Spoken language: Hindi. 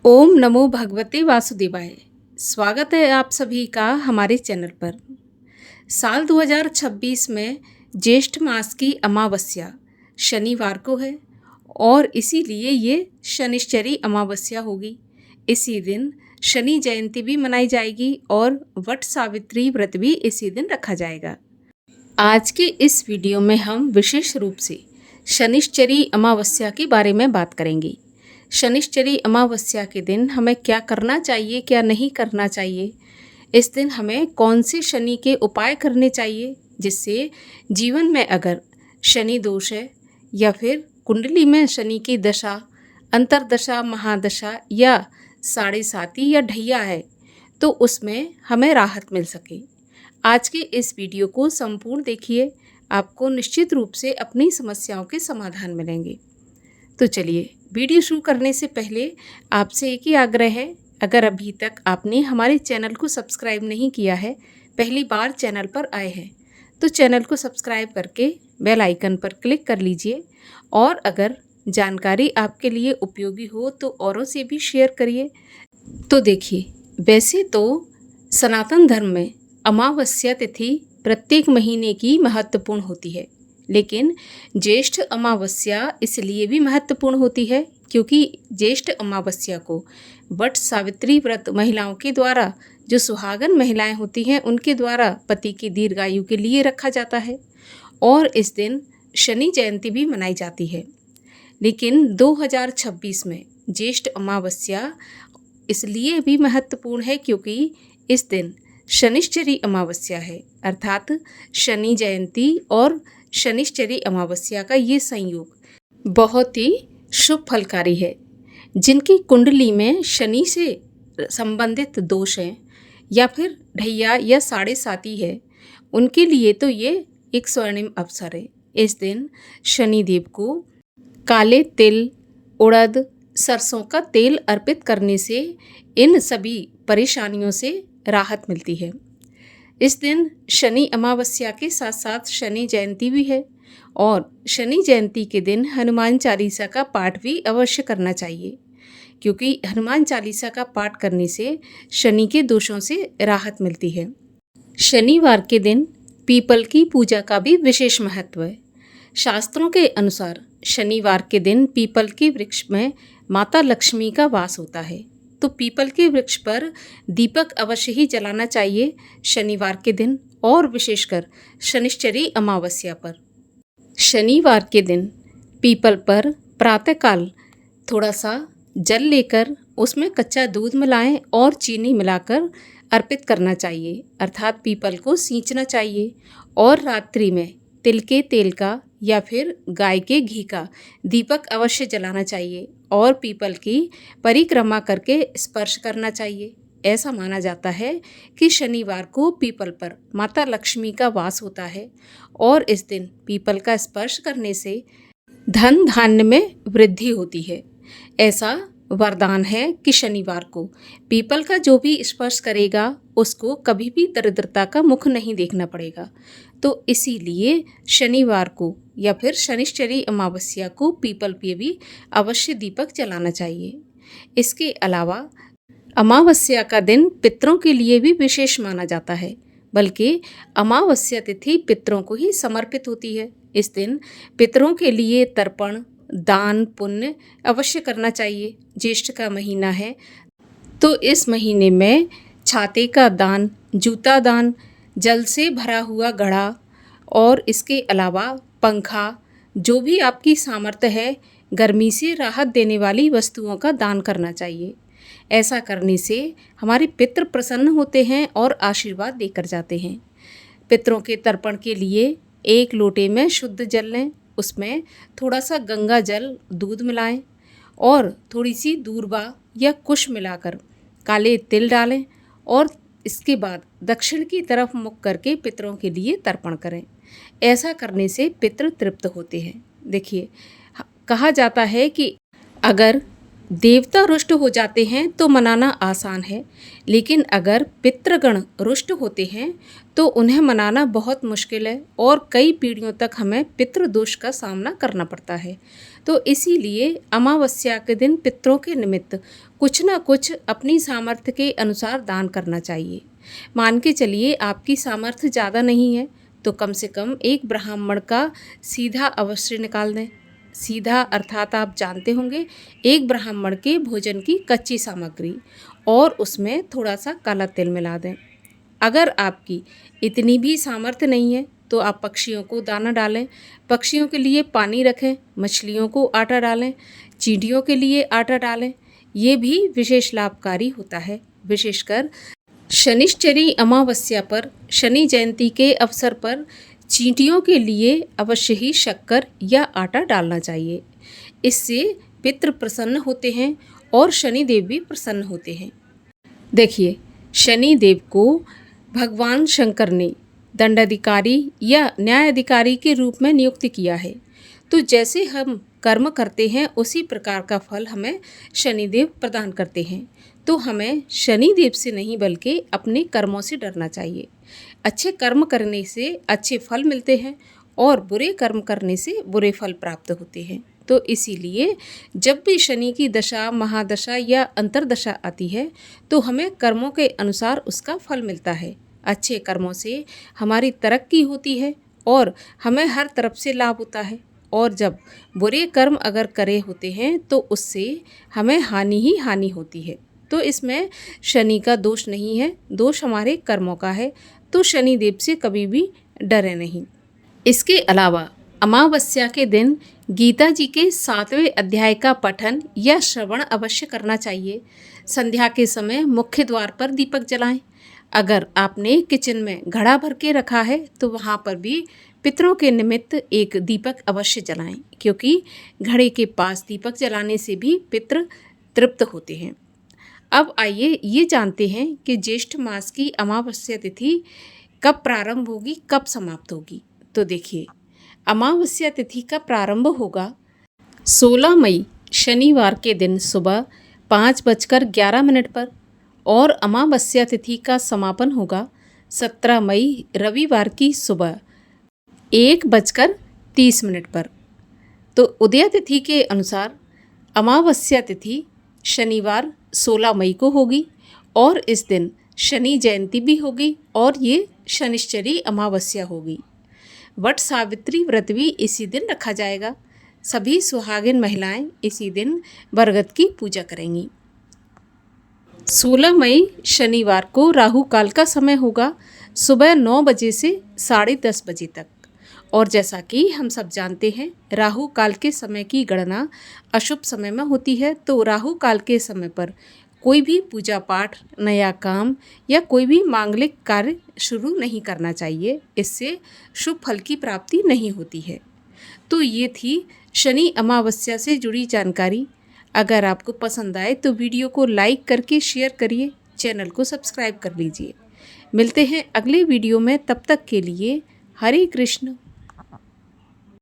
ओम नमो भगवते वासुदेवाय। स्वागत है आप सभी का हमारे चैनल पर। साल 2026 में ज्येष्ठ मास की अमावस्या शनिवार को है और इसीलिए ये शनिश्चरी अमावस्या होगी। इसी दिन शनि जयंती भी मनाई जाएगी और वट सावित्री व्रत भी इसी दिन रखा जाएगा। आज के इस वीडियो में हम विशेष रूप से शनिश्चरी अमावस्या के बारे में बात करेंगे। शनिश्चरी अमावस्या के दिन हमें क्या करना चाहिए, क्या नहीं करना चाहिए। इस दिन हमें कौन से शनि के उपाय करने चाहिए जिससे जीवन में अगर शनि दोष है या फिर कुंडली में शनि की दशा, अंतरदशा, महादशा या साढ़े साती या ढैया है तो उसमें हमें राहत मिल सके। आज के इस वीडियो को संपूर्ण देखिए, आपको निश्चित रूप से अपनी समस्याओं के समाधान मिलेंगे। तो चलिए, वीडियो शुरू करने से पहले आपसे एक ही आग्रह है, अगर अभी तक आपने हमारे चैनल को सब्सक्राइब नहीं किया है, पहली बार चैनल पर आए हैं तो चैनल को सब्सक्राइब करके बेल आइकन पर क्लिक कर लीजिए और अगर जानकारी आपके लिए उपयोगी हो तो औरों से भी शेयर करिए। तो देखिए, वैसे तो सनातन धर्म में अमावस्या तिथि प्रत्येक महीने की महत्वपूर्ण होती है, लेकिन ज्येष्ठ अमावस्या इसलिए भी महत्वपूर्ण होती है क्योंकि ज्येष्ठ अमावस्या को वट सावित्री व्रत महिलाओं के द्वारा, जो सुहागन महिलाएं होती हैं, उनके द्वारा पति की दीर्घायु के लिए रखा जाता है और इस दिन शनि जयंती भी मनाई जाती है। लेकिन 2026 में ज्येष्ठ अमावस्या इसलिए भी महत्वपूर्ण है क्योंकि इस दिन शनिश्चरी अमावस्या है, अर्थात शनि जयंती और शनिश्चरी अमावस्या का ये संयोग बहुत ही शुभ फलकारी है। जिनकी कुंडली में शनि से संबंधित दोष हैं या फिर ढैया या साढ़े साती है, उनके लिए तो ये एक स्वर्णिम अवसर है। इस दिन शनिदेव को काले तिल, उड़द, सरसों का तेल अर्पित करने से इन सभी परेशानियों से राहत मिलती है। इस दिन शनि अमावस्या के साथ साथ शनि जयंती भी है और शनि जयंती के दिन हनुमान चालीसा का पाठ भी अवश्य करना चाहिए क्योंकि हनुमान चालीसा का पाठ करने से शनि के दोषों से राहत मिलती है। शनिवार के दिन पीपल की पूजा का भी विशेष महत्व है। शास्त्रों के अनुसार शनिवार के दिन पीपल के वृक्ष में माता लक्ष्मी का वास होता है, तो पीपल के वृक्ष पर दीपक अवश्य ही जलाना चाहिए शनिवार के दिन और विशेषकर शनिश्चरी अमावस्या पर। शनिवार के दिन पीपल पर प्रातःकाल थोड़ा सा जल लेकर उसमें कच्चा दूध मिलाएं और चीनी मिलाकर अर्पित करना चाहिए, अर्थात पीपल को सींचना चाहिए और रात्रि में तिल के तेल का या फिर गाय के घी का दीपक अवश्य जलाना चाहिए और पीपल की परिक्रमा करके स्पर्श करना चाहिए। ऐसा माना जाता है कि शनिवार को पीपल पर माता लक्ष्मी का वास होता है और इस दिन पीपल का स्पर्श करने से धन धान्य में वृद्धि होती है। ऐसा वरदान है कि शनिवार को पीपल का जो भी स्पर्श करेगा उसको कभी भी दरिद्रता का मुख नहीं देखना पड़ेगा। तो इसीलिए शनिवार को या फिर शनिश्चरी अमावस्या को पीपल पे भी अवश्य दीपक जलाना चाहिए। इसके अलावा अमावस्या का दिन पितरों के लिए भी विशेष माना जाता है, बल्कि अमावस्या तिथि पितरों को ही समर्पित होती है। इस दिन पितरों के लिए तर्पण, दान, पुण्य अवश्य करना चाहिए। ज्येष्ठ का महीना है तो इस महीने में छाते का दान, जूता दान, जल से भरा हुआ घड़ा और इसके अलावा पंखा, जो भी आपकी सामर्थ्य है, गर्मी से राहत देने वाली वस्तुओं का दान करना चाहिए। ऐसा करने से हमारे पितृ प्रसन्न होते हैं और आशीर्वाद देकर जाते हैं। पितरों के तर्पण के लिए एक लोटे में शुद्ध जल लें, उसमें थोड़ा सा गंगा जल दूध मिलाएं और थोड़ी सी दूर्वा या कुश मिलाकर काले तिल डालें और इसके बाद दक्षिण की तरफ मुख करके पितरों के लिए तर्पण करें। ऐसा करने से पितृ तृप्त होते हैं। देखिए, कहा जाता है कि अगर देवता रुष्ट हो जाते हैं तो मनाना आसान है, लेकिन अगर पितृगण रुष्ट होते हैं तो उन्हें मनाना बहुत मुश्किल है और कई पीढ़ियों तक हमें पितृदोष का सामना करना पड़ता है। तो इसीलिए अमावस्या के दिन पितरों के निमित्त कुछ ना कुछ अपनी सामर्थ्य के अनुसार दान करना चाहिए। मान के चलिए आपकी सामर्थ्य ज़्यादा नहीं है तो कम से कम एक ब्राह्मण का सीधा अवश्य निकाल दें। सीधा अर्थात आप जानते होंगे, एक ब्राह्मण के भोजन की कच्ची सामग्री और उसमें थोड़ा सा काला तिल मिला दें। अगर आपकी इतनी भी सामर्थ्य नहीं है तो आप पक्षियों को दाना डालें, पक्षियों के लिए पानी रखें, मछलियों को आटा डालें, चींटियों के लिए आटा डालें। ये भी विशेष लाभकारी होता है। विशेषकर शनिश्चरी अमावस्या पर, शनि जयंती के अवसर पर चींटियों के लिए अवश्य ही शक्कर या आटा डालना चाहिए। इससे पितृ प्रसन्न होते हैं और शनिदेव भी प्रसन्न होते हैं। देखिए, शनिदेव को भगवान शंकर ने दंडाधिकारी या न्यायाधिकारी के रूप में नियुक्त किया है। तो जैसे हम कर्म करते हैं उसी प्रकार का फल हमें शनिदेव प्रदान करते हैं। तो हमें शनिदेव से नहीं बल्कि अपने कर्मों से डरना चाहिए। अच्छे कर्म करने से अच्छे फल मिलते हैं और बुरे कर्म करने से बुरे फल प्राप्त होते हैं। तो इसीलिए जब भी शनि की दशा, महादशा या अंतर्दशा आती है तो हमें कर्मों के अनुसार उसका फल मिलता है। अच्छे कर्मों से हमारी तरक्की होती है और हमें हर तरफ से लाभ होता है, और जब बुरे कर्म अगर करे होते हैं तो उससे हमें हानि ही हानि होती है। तो इसमें शनि का दोष नहीं है, दोष हमारे कर्मों का है। तो शनिदेव से कभी भी डरे नहीं। इसके अलावा अमावस्या के दिन गीता जी के 7वें अध्याय का पठन या श्रवण अवश्य करना चाहिए। संध्या के समय मुख्य द्वार पर दीपक जलाएं। अगर आपने किचन में घड़ा भर के रखा है तो वहाँ पर भी पितरों के निमित्त एक दीपक अवश्य जलाएं, क्योंकि घड़े के पास दीपक जलाने से भी पितृ तृप्त होते हैं। अब आइए ये जानते हैं कि ज्येष्ठ मास की अमावस्या तिथि कब प्रारंभ होगी, कब समाप्त होगी। तो देखिए, अमावस्या तिथि का प्रारंभ होगा 16 मई शनिवार के दिन सुबह 5:11 पर और अमावस्या तिथि का समापन होगा 17 मई रविवार की सुबह 1:30 पर। तो उदय तिथि के अनुसार अमावस्या तिथि शनिवार 16 मई को होगी और इस दिन शनि जयंती भी होगी और ये शनिश्चरी अमावस्या होगी। वट सावित्री व्रत भी इसी दिन रखा जाएगा। सभी सुहागिन महिलाएं इसी दिन बरगद की पूजा करेंगी। 16 मई शनिवार को राहु काल का समय होगा सुबह 9 बजे से 10:30 बजे तक। और जैसा कि हम सब जानते हैं, राहु काल के समय की गणना अशुभ समय में होती है। तो राहु काल के समय पर कोई भी पूजा पाठ, नया काम या कोई भी मांगलिक कार्य शुरू नहीं करना चाहिए। इससे शुभ फल की प्राप्ति नहीं होती है। तो ये थी शनि अमावस्या से जुड़ी जानकारी। अगर आपको पसंद आए तो वीडियो को लाइक करके शेयर करिए, चैनल को सब्सक्राइब कर लीजिए। मिलते हैं अगले वीडियो में, तब तक के लिए हरे कृष्ण।